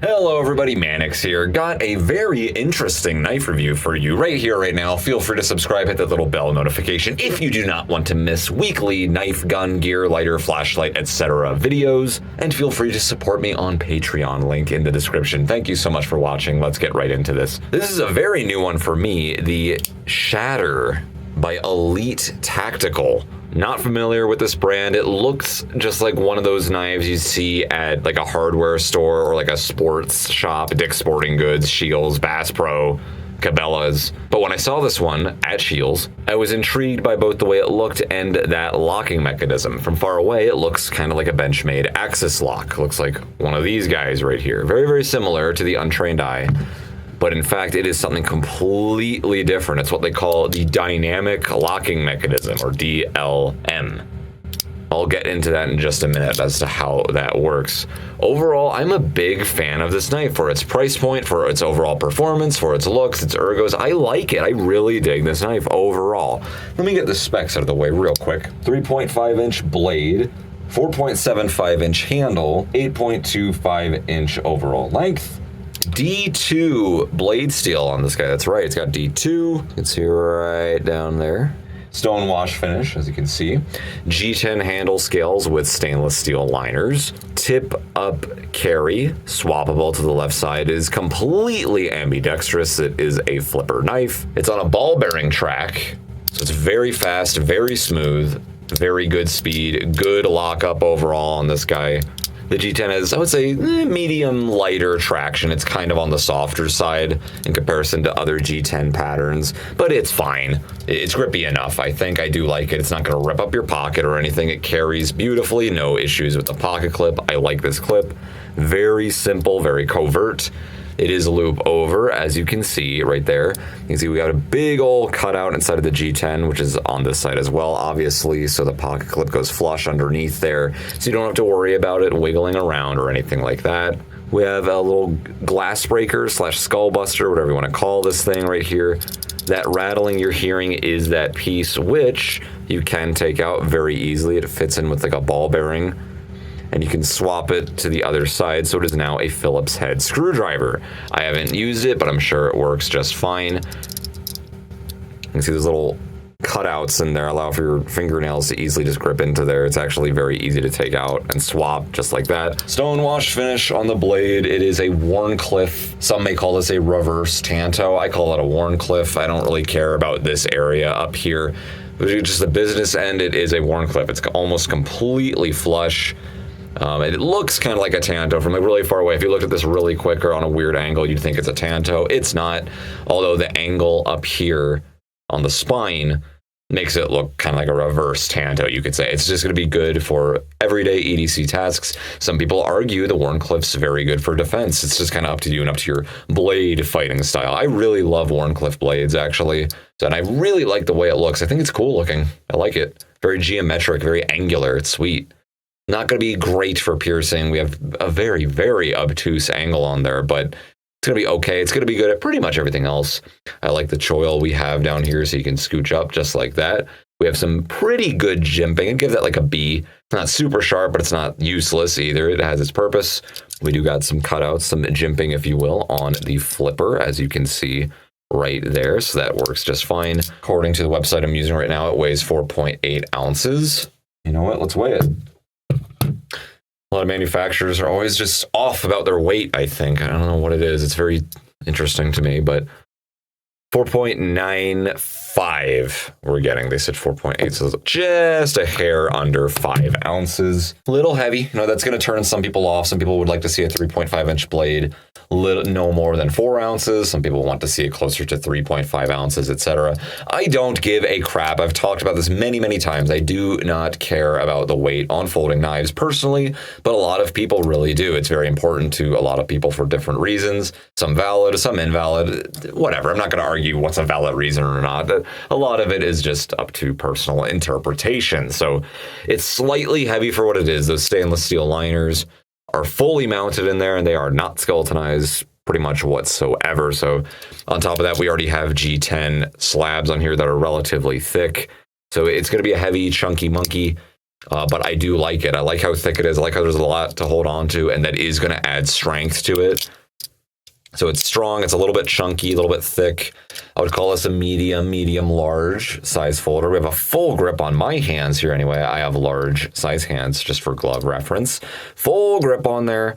Hello everybody, Mannix here. Got a very interesting knife review for you right here, right now. Feel free to subscribe, hit that little bell notification if you do not want to miss weekly knife, gun, gear, lighter, flashlight, etc. videos. And feel free to support me on Patreon, link in the description. Thank you so much for watching. Let's get right into this. This is a very new one for me, the Shatter by Elite Tactical. Not familiar with this brand. It looks just like one of those knives you see at like a hardware store or like a sports shop, Dick's Sporting Goods, Scheels, Bass Pro, Cabela's. But when I saw this one at Scheels, I was intrigued by both the way it looked and that locking mechanism. From far away, it looks kind of like a Benchmade Axis lock. Looks like one of these guys right here. Very, very similar to the untrained eye. But in fact, it is something completely different. It's what they call the dynamic locking mechanism, or DLM. I'll get into that in just a minute as to how that works. Overall, I'm a big fan of this knife for its price point, for its overall performance, for its looks, its ergos. I like it. I really dig this knife overall. Let me get the specs out of the way real quick. 3.5-inch blade, 4.75-inch handle, 8.25-inch overall length. D2 blade steel on this guy. That's right, it's got D2. You can see right down there. Stone wash finish, as you can see. G10 handle scales with stainless steel liners. Tip up carry, swappable to the left side, is completely ambidextrous. It is a flipper knife. It's on a ball bearing track, so it's very fast, very smooth, very good speed, good lockup overall on this guy. The G10 has, I would say, medium lighter traction. It's kind of on the softer side in comparison to other G10 patterns, but it's fine. It's grippy enough. I think I do like it. It's not going to rip up your pocket or anything. It carries beautifully. No issues with the pocket clip. I like this clip. Very simple, very covert. It is loop over, as you can see right there. You can see we got a big old cutout inside of the G10, which is on this side as well, obviously, so the pocket clip goes flush underneath there, so you don't have to worry about it wiggling around or anything like that. We have a little glass breaker slash skull buster, whatever you want to call this thing right here. That rattling you're hearing is that piece, which you can take out very easily. It fits in with like a ball bearing, and you can swap it to the other side, so it is now a Phillips head screwdriver. I haven't used it, but I'm sure it works just fine. You can see those little cutouts in there allow for your fingernails to easily just grip into there. It's actually very easy to take out and swap just like that. Stone wash finish on the blade. It is a Wharncliffe. Some may call this a reverse Tanto. I call it a Wharncliffe. I don't really care about this area up here. But just the business end, it is a Wharncliffe. It's almost completely flush. It looks kind of like a Tanto from like really far away. If you looked at this really quick or on a weird angle, you'd think it's a Tanto. It's not, although the angle up here on the spine makes it look kind of like a reverse Tanto, you could say. It's just going to be good for everyday EDC tasks. Some people argue the Wharncliffe's very good for defense. It's just kind of up to you and up to your blade fighting style. I really love Wharncliffe blades, actually, and I really like the way it looks. I think it's cool looking. I like it. Very geometric, very angular. It's sweet. Not going to be great for piercing. We have a very, very obtuse angle on there, but it's going to be okay. It's going to be good at pretty much everything else. I like the choil we have down here, so you can scooch up just like that. We have some pretty good jimping. I'd give that like a B. It's not super sharp, but it's not useless either. It has its purpose. We do got some cutouts, some jimping, if you will, on the flipper, as you can see right there. So that works just fine. According to the website I'm using right now, it weighs 4.8 ounces. You know what? Let's weigh it. A lot of manufacturers are always just off about their weight, I think. I don't know what it is. It's very interesting to me, but 4.95 we're getting. They said 4.8, so just a hair under 5 ounces. A little heavy. You know, that's going to turn some people off. Some people would like to see a 3.5-inch blade no more than 4 ounces. Some people want to see it closer to 3.5 ounces, etc. I don't give a crap. I've talked about this many, many times. I do not care about the weight on folding knives personally, but a lot of people really do. It's very important to a lot of people for different reasons. Some valid, some invalid, whatever. I'm not going to argue what's a valid reason or not. A lot of it is just up to personal interpretation. So it's slightly heavy for what it is. Those stainless steel liners are fully mounted in there, and they are not skeletonized pretty much whatsoever. So on top of that, we already have G10 slabs on here that are relatively thick. So it's going to be a heavy, chunky monkey. But I do like it. I like how thick it is. I like how there's a lot to hold on to, and that is going to add strength to it. So it's strong. It's a little bit chunky, a little bit thick. I would call this a medium large size folder. We have a full grip on my hands here anyway. I have large size hands just for glove reference. Full grip on there.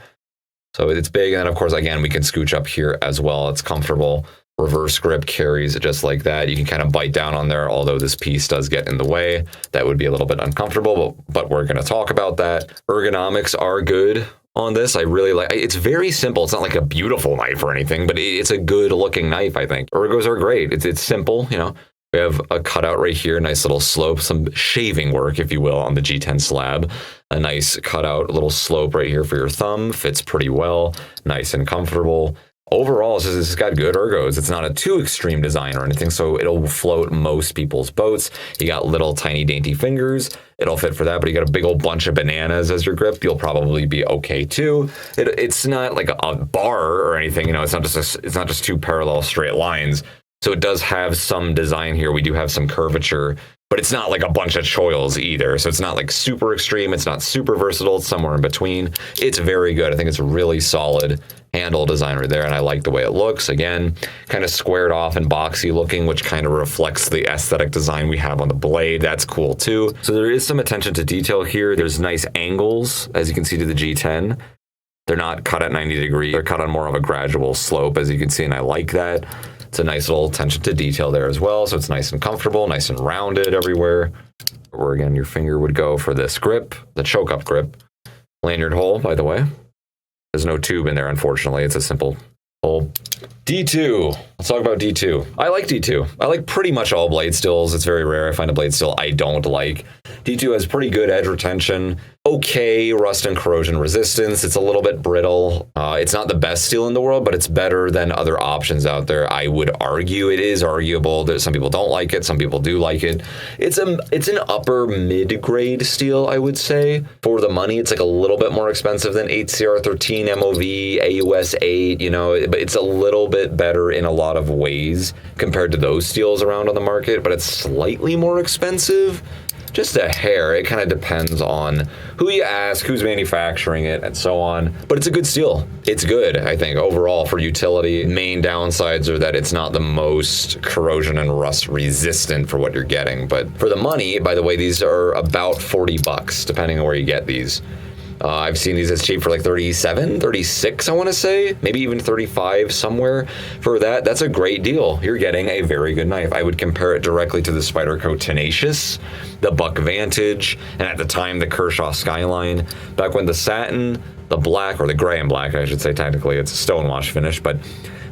So it's big. And then, of course, again, we can scooch up here as well. It's comfortable. Reverse grip carries it just like that. You can kind of bite down on there, although this piece does get in the way. That would be a little bit uncomfortable, but we're going to talk about that. Ergonomics are good on this. I really like it's very simple. It's not like a beautiful knife or anything, but it's a good looking knife, I think. Ergos are great. It's simple, you know. We have a cutout right here, nice little slope, some shaving work, if you will, on the G10 slab. A nice cutout, little slope right here for your thumb. Fits pretty well, nice and comfortable. Overall, it's got good ergos. It's not a too extreme design or anything, so it'll float most people's boats. You got little tiny dainty fingers. It'll fit for that, but you got a big old bunch of bananas as your grip. You'll probably be okay too. It's not like a bar or anything. You know, it's not just two parallel straight lines. So it does have some design here. We do have some curvature, but it's not like a bunch of choils either. So it's not like super extreme. It's not super versatile. It's somewhere in between. It's very good. I think it's a really solid handle design right there, and I like the way it looks. Again, kind of squared off and boxy looking, which kind of reflects the aesthetic design we have on the blade. That's cool too. So there is some attention to detail here. There's nice angles, as you can see, to the G10. They're not cut at 90 degrees. They're cut on more of a gradual slope, as you can see, and I like that. It's a nice little attention to detail there as well. So it's nice and comfortable, nice and rounded everywhere. Where again, your finger would go for this grip, the choke up grip. Lanyard hole, by the way. There's no tube in there, unfortunately. It's a simple hole. D2. Let's talk about D2. I like D2. I like pretty much all blade stills. It's very rare I find a blade still I don't like. D2 has pretty good edge retention. Okay, rust and corrosion resistance. It's a little bit brittle. It's not the best steel in the world, but it's better than other options out there. I would argue it is arguable that some people don't like it. Some people do like it. It's an upper mid-grade steel, I would say. For the money, it's like a little bit more expensive than ET-FDR014, MOV, AUS 8, you know, but it's a little bit better in a lot of ways compared to those steels around on the market, but it's slightly more expensive. Just a hair. It kind of depends on who you ask, who's manufacturing it, and so on. But it's a good steel. It's good, I think, overall for utility. Main downsides are that it's not the most corrosion and rust resistant for what you're getting. But for the money, by the way, these are about $40, depending on where you get these. I've seen these as cheap for like 37, 36, I want to say, maybe even 35 somewhere for that. That's a great deal. You're getting a very good knife. I would compare it directly to the Spyderco Tenacious, the Buck Vantage, and at the time, the Kershaw Skyline. Back when the satin, the black, or the gray and black, I should say, technically, it's a stonewash finish, but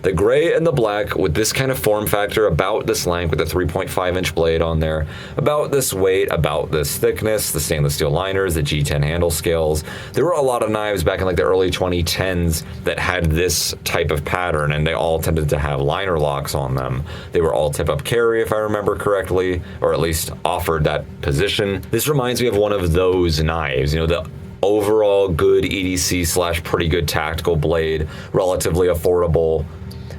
the gray and the black with this kind of form factor, about this length with a 3.5-inch blade on there, about this weight, about this thickness, the stainless steel liners, the G10 handle scales. There were a lot of knives back in like the early 2010s that had this type of pattern, and they all tended to have liner locks on them. They were all tip-up carry, if I remember correctly, or at least offered that position. This reminds me of one of those knives, you know, the overall good EDC / pretty good tactical blade, relatively affordable.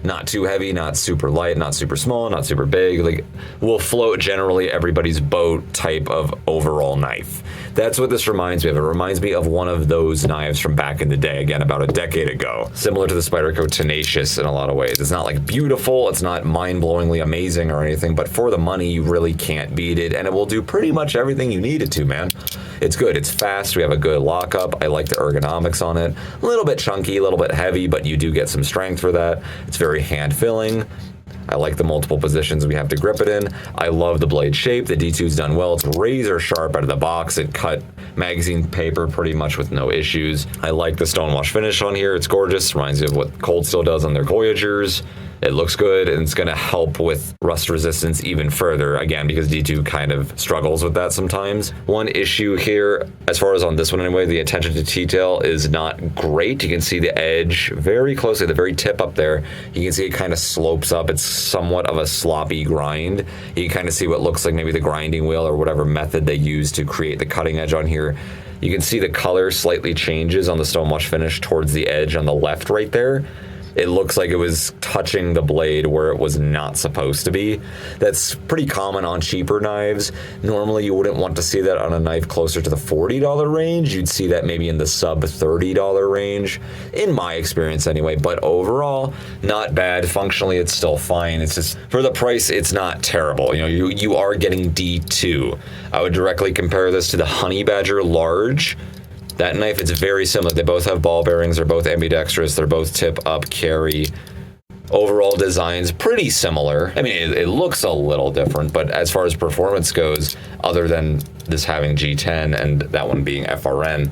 Not too heavy, not super light, not super small, not super big. Like, will float generally everybody's boat type of overall knife. That's what this reminds me of. It reminds me of one of those knives from back in the day, again, about a decade ago. Similar to the Spyderco Tenacious in a lot of ways. It's not like beautiful, it's not mind-blowingly amazing or anything, but for the money, you really can't beat it, and it will do pretty much everything you need it to, man. It's good, it's fast, we have a good lockup. I like the ergonomics on it. A little bit chunky, a little bit heavy, but you do get some strength for that. It's very hand-filling. I like the multiple positions we have to grip it in. I love the blade shape. The D2's done well. It's razor sharp out of the box. It cut magazine paper pretty much with no issues. I like the stonewash finish on here. It's gorgeous. Reminds me of what Cold Steel does on their Voyagers. It looks good, and it's going to help with rust resistance even further, again, because D2 kind of struggles with that sometimes. One issue here, as far as on this one anyway, the attention to detail is not great. You can see the edge very closely, the very tip up there. You can see it kind of slopes up. It's somewhat of a sloppy grind. You can kind of see what looks like maybe the grinding wheel or whatever method they use to create the cutting edge on here. You can see the color slightly changes on the stonewash finish towards the edge on the left right there. it looks like it was touching the blade where it was not supposed to be. That's pretty common on cheaper knives. Normally you wouldn't want to see that on a knife closer to the $40 range. You'd see that maybe in the sub $30 range, in my experience anyway, but overall, not bad. Functionally, it's still fine. It's just, for the price, it's not terrible. You know, you are getting D2. I would directly compare this to the Honey Badger Large. That knife, it's very similar. They both have ball bearings, they're both ambidextrous, they're both tip up carry. Overall design's pretty similar. I mean, it looks a little different, but as far as performance goes, other than this having G10 and that one being FRN,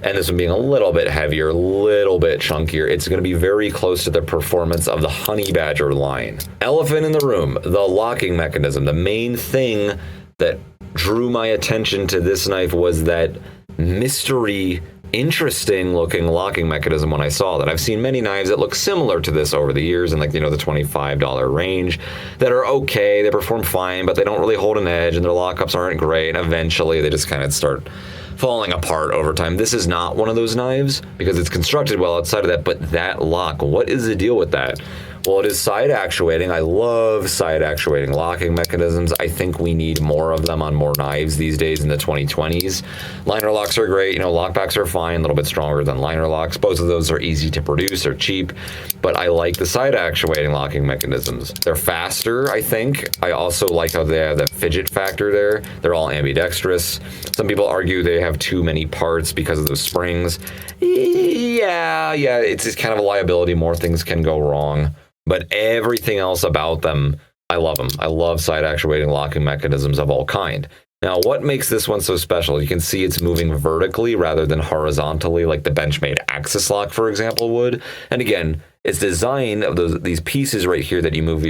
and this one being a little bit heavier, a little bit chunkier, it's going to be very close to the performance of the Honey Badger line. Elephant in the room, the locking mechanism. The main thing that drew my attention to this knife was that mystery, interesting looking locking mechanism when I saw that. I've seen many knives that look similar to this over the years in, like, you know, the $25 range that are okay, they perform fine, but they don't really hold an edge and their lockups aren't great, and eventually they just kind of start falling apart over time. This is not one of those knives because it's constructed well outside of that, but that lock, what is the deal with that? Well, it is side actuating. I love side actuating locking mechanisms. I think we need more of them on more knives these days in the 2020s. Liner locks are great. You know, lockbacks are fine, a little bit stronger than liner locks. Both of those are easy to produce, they're cheap, but I like the side actuating locking mechanisms. They're faster, I think. I also like how they have that fidget factor there. They're all ambidextrous. Some people argue they have too many parts because of those springs. Yeah, it's just kind of a liability. More things can go wrong. But everything else about them, I love them. I love side actuating locking mechanisms of all kind. Now, what makes this one so special? You can see it's moving vertically rather than horizontally like the Benchmade Axis lock, for example, would. And again, its design of these pieces right here that you move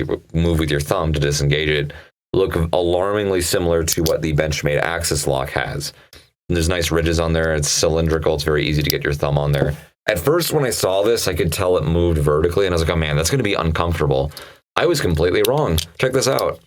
with your thumb to disengage it look alarmingly similar to what the Benchmade Axis lock has. And there's nice ridges on there. It's cylindrical. It's very easy to get your thumb on there. At first, when I saw this, I could tell it moved vertically, and I was like, oh man, that's going to be uncomfortable. I was completely wrong. Check this out.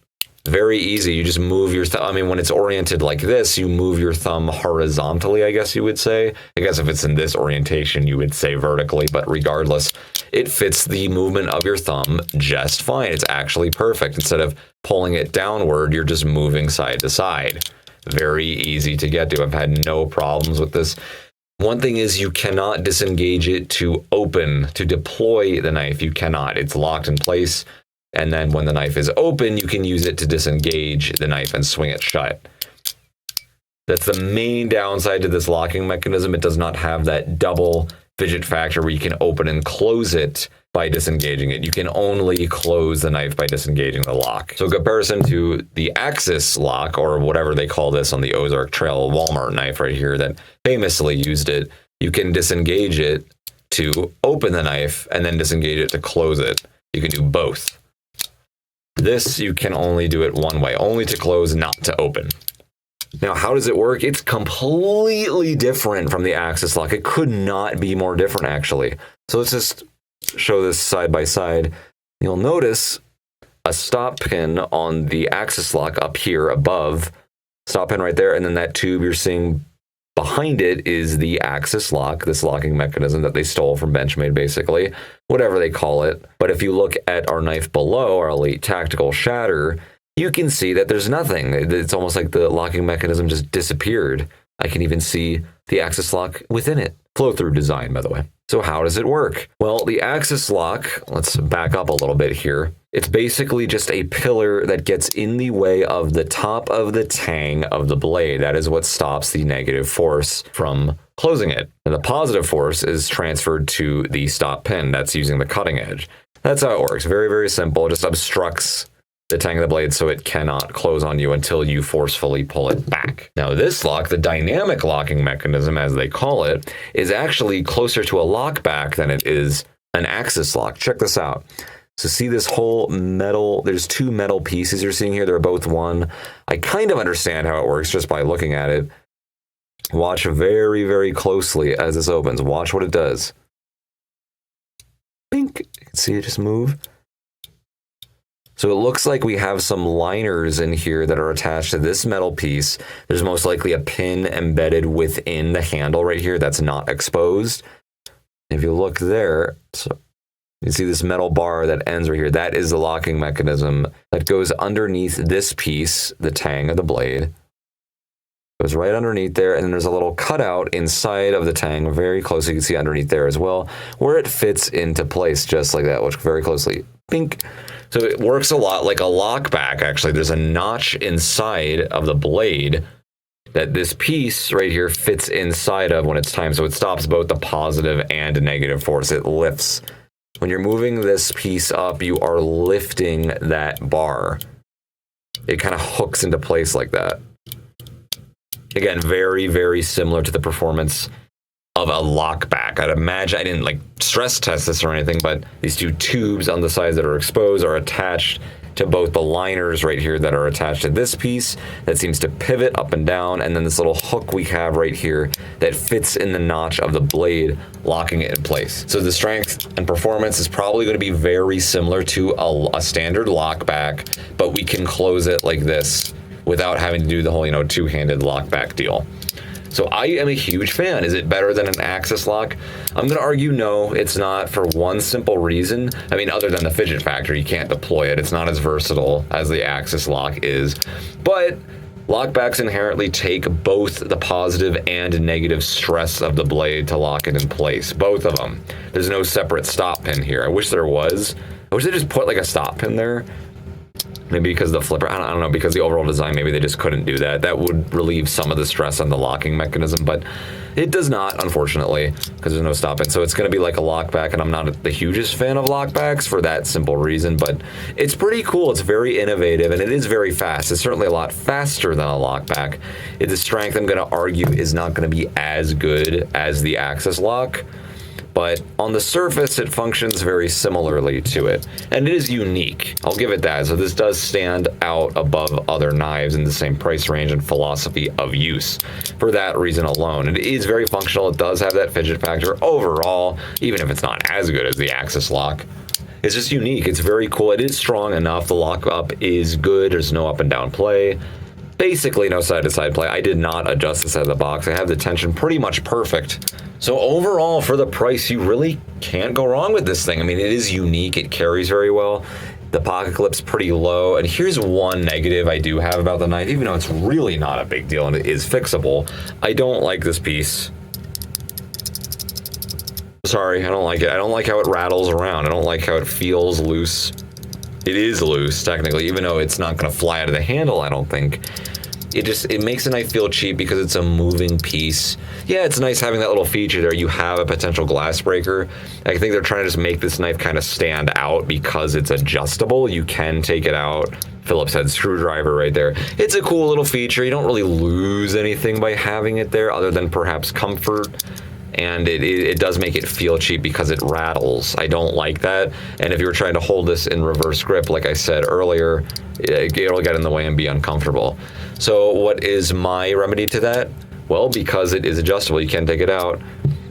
Very easy. You just move your thumb. I mean, when it's oriented like this, you move your thumb horizontally, I guess you would say. I guess if it's in this orientation, you would say vertically, but regardless, it fits the movement of your thumb just fine. It's actually perfect. Instead of pulling it downward, you're just moving side to side. Very easy to get to. I've had no problems with this. One thing is you cannot disengage it to open, to deploy the knife. You cannot. It's locked in place. And then when the knife is open, you can use it to disengage the knife and swing it shut. That's the main downside to this locking mechanism. It does not have that double fidget factor where you can open and close it by disengaging it. You can only close the knife by disengaging the lock. So in comparison to the Axis lock, or whatever they call this on the Ozark Trail Walmart knife right here that famously used it, you can disengage it to open the knife and then disengage it to close it. You can do both. This, you can only do it one way, only to close, not to open. Now, how does it work? It's completely different from the Axis lock. It could not be more different, actually. So let's just show this side by side. You'll notice a stop pin on the Axis lock up here above, stop pin right there, and then that tube you're seeing behind it is the Axis lock, this locking mechanism that they stole from Benchmade, basically, whatever they call it. But if you look at our knife below, our Elite Tactical Shatter, you can see that there's nothing. It's almost like the locking mechanism just disappeared. I can even see the Axis lock within it. Flow-through design, by the way. So how does it work? Well, the Axis lock, let's back up a little bit here. It's basically just a pillar that gets in the way of the top of the tang of the blade. That is what stops the negative force from closing it. And the positive force is transferred to the stop pin. That's using the cutting edge. That's how it works. Very, very simple. It just obstructs the tang of the blade so it cannot close on you until you forcefully pull it back. Now this lock, the dynamic locking mechanism as they call it, is actually closer to a lockback than it is an Axis lock. Check this out. So see this whole metal, there's two metal pieces you're seeing here. They're both one. I kind of understand how it works just by looking at it. Watch very, very closely as this opens. Watch what it does. Bink. You can see it just move. So it looks like we have some liners in here that are attached to this metal piece. There's most likely a pin embedded within the handle right here that's not exposed. If you look there, so You see this metal bar that ends right here. That is the locking mechanism that goes underneath this piece, the tang of the blade. Goes right underneath there, and then there's a little cutout inside of the tang, very close. You can see underneath there as well, where it fits into place just like that. Watch very closely. Bink. So it works a lot like a lockback, actually. There's a notch inside of the blade that this piece right here fits inside of when it's time. So it stops both the positive and negative force. It lifts. When you're moving this piece up, you are lifting that bar. It kind of hooks into place like that. Again, very, very similar to the performance of a lockback. I'd imagine, I didn't like stress test this or anything, but these two tubes on the sides that are exposed are attached to both the liners right here that are attached to this piece that seems to pivot up and down, and then this little hook we have right here that fits in the notch of the blade, locking it in place. So the strength and performance is probably going to be very similar to a standard lockback, but we can close it like this without having to do the whole, two-handed lockback deal. So I am a huge fan. Is it better than an Axis lock? I'm going to argue no, it's not, for one simple reason. I mean, other than the fidget factor, you can't deploy it. It's not as versatile as the Axis lock is. But lockbacks inherently take both the positive and negative stress of the blade to lock it in place. Both of them. There's no separate stop pin here. I wish there was. I wish they just put like a stop pin there. Maybe because the flipper, I don't know, because the overall design, maybe they just couldn't do that. That would relieve some of the stress on the locking mechanism, but it does not, unfortunately, because there's no stopping. So it's going to be like a lockback, and I'm not the hugest fan of lockbacks for that simple reason, but it's pretty cool. It's very innovative, and it is very fast. It's certainly a lot faster than a lockback. The strength, I'm going to argue, is not going to be as good as the Axis lock. But on the surface, it functions very similarly to it. And it is unique. I'll give it that. So this does stand out above other knives in the same price range and philosophy of use for that reason alone. It is very functional. It does have that fidget factor overall, even if it's not as good as the Axis lock. It's just unique. It's very cool. It is strong enough. The lockup is good. There's no up and down play. Basically no side-to-side play. I did not adjust this out of the box. I have the tension pretty much perfect. So overall, for the price, you really can't go wrong with this thing. I mean, it is unique. It carries very well. The pocket clip's pretty low. And here's one negative I do have about the knife, even though it's really not a big deal and it is fixable. I don't like this piece. Sorry, I don't like it. I don't like how it rattles around. I don't like how it feels loose. It is loose, technically, even though it's not going to fly out of the handle, I don't think. It makes a knife feel cheap because it's a moving piece. Yeah, it's nice having that little feature there. You have a potential glass breaker. I think they're trying to just make this knife kind of stand out because it's adjustable. You can take it out. Phillips head screwdriver right there. It's a cool little feature. You don't really lose anything by having it there other than perhaps comfort. And it does make it feel cheap because it rattles. I don't like that. And if you were trying to hold this in reverse grip, like I said earlier, it'll get in the way and be uncomfortable. So what is my remedy to that? Well, because it is adjustable, you can take it out.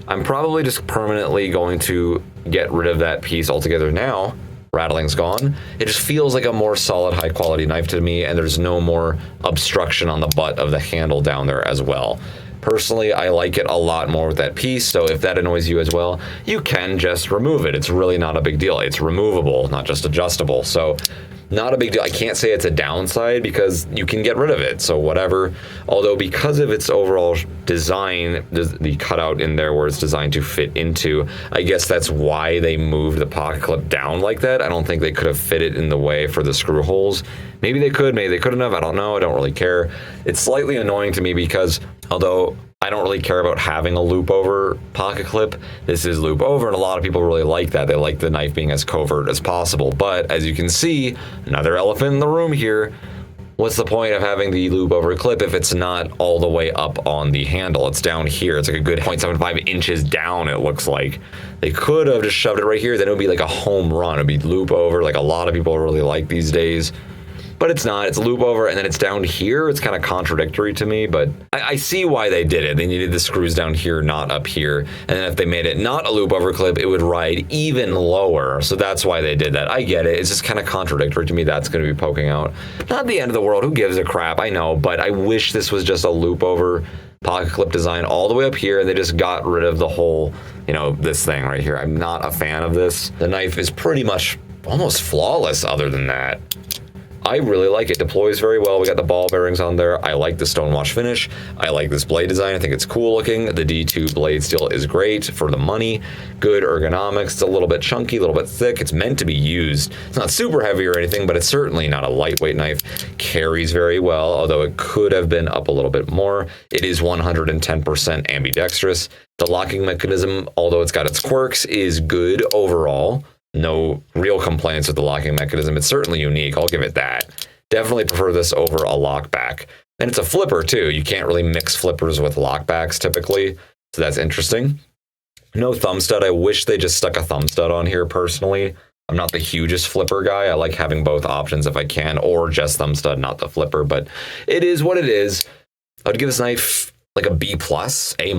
I'm probably just permanently going to get rid of that piece altogether now. Rattling's gone. It just feels like a more solid, high quality knife to me, and there's no more obstruction on the butt of the handle down there as well. Personally, I like it a lot more with that piece, so if that annoys you as well, you can just remove it. It's really not a big deal. It's removable, not just adjustable. So not a big deal. I can't say it's a downside because you can get rid of it, so whatever. Although because of its overall design, the cutout in there where it's designed to fit into, I guess that's why they moved the pocket clip down like that. I don't think they could have fit it in the way for the screw holes. Maybe they could, maybe they couldn't have, I don't know, I don't really care. It's slightly annoying to me because although I don't really care about having a loop over pocket clip, this is loop over, and a lot of people really like that. They like the knife being as covert as possible. But as you can see, another elephant in the room here. What's the point of having the loop over clip if it's not all the way up on the handle? It's down here. It's like a good 0.75 inches down, it looks like. They could have just shoved it right here, then it would be like a home run. It would be loop over, like a lot of people really like these days. But it's not. It's loop over, and then it's down here. It's kind of contradictory to me, but I see why they did it. They needed the screws down here, not up here. And then if they made it not a loop over clip, it would ride even lower. So that's why they did that. I get it. It's just kind of contradictory to me. That's going to be poking out. Not the end of the world. Who gives a crap? I know, but I wish this was just a loop over. pocket clip design all the way up here, and they just got rid of the whole, you know, this thing right here. I'm not a fan of this. The knife is pretty much almost flawless other than that. I really like it. Deploys very well. We got the ball bearings on there. I like the stonewash finish. I like this blade design. I think it's cool looking. The D2 blade steel is great for the money. Good ergonomics. It's a little bit chunky, a little bit thick. It's meant to be used. It's not super heavy or anything, but it's certainly not a lightweight knife. Carries very well, although it could have been up a little bit more. It is 110% ambidextrous. The locking mechanism, although it's got its quirks, is good overall. No real complaints with the locking mechanism. It's certainly unique. I'll give it that. Definitely prefer this over a lockback. And it's a flipper too. You can't really mix flippers with lockbacks typically. So that's interesting. No thumb stud. I wish they just stuck a thumb stud on here personally. I'm not the hugest flipper guy. I like having both options if I can, or just thumb stud, not the flipper, but it is what it is. I'd give this knife like a B+, A-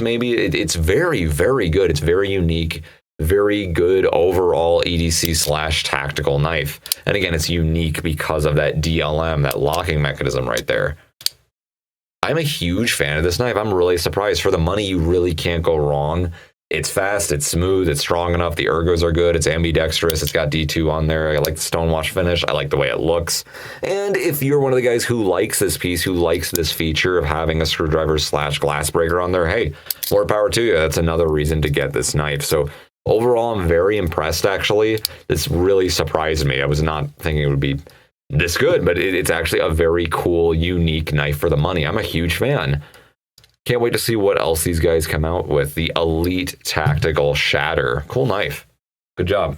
maybe. It's very, very good. It's very unique. Very good overall EDC/tactical knife. And again, it's unique because of that DLM, that locking mechanism right there. I'm a huge fan of this knife. I'm really surprised. For the money, you really can't go wrong. It's fast, it's smooth, it's strong enough. The ergos are good. It's ambidextrous. It's got D2 on there. I like the stonewash finish. I like the way it looks. And if you're one of the guys who likes this piece, who likes this feature of having a screwdriver/glass breaker on there, hey, more power to you. That's another reason to get this knife. So overall, I'm very impressed, actually. This really surprised me. I was not thinking it would be this good, but it's actually a very cool, unique knife for the money. I'm a huge fan. Can't wait to see what else these guys come out with. The Elite Tactical Shatter. Cool knife. Good job.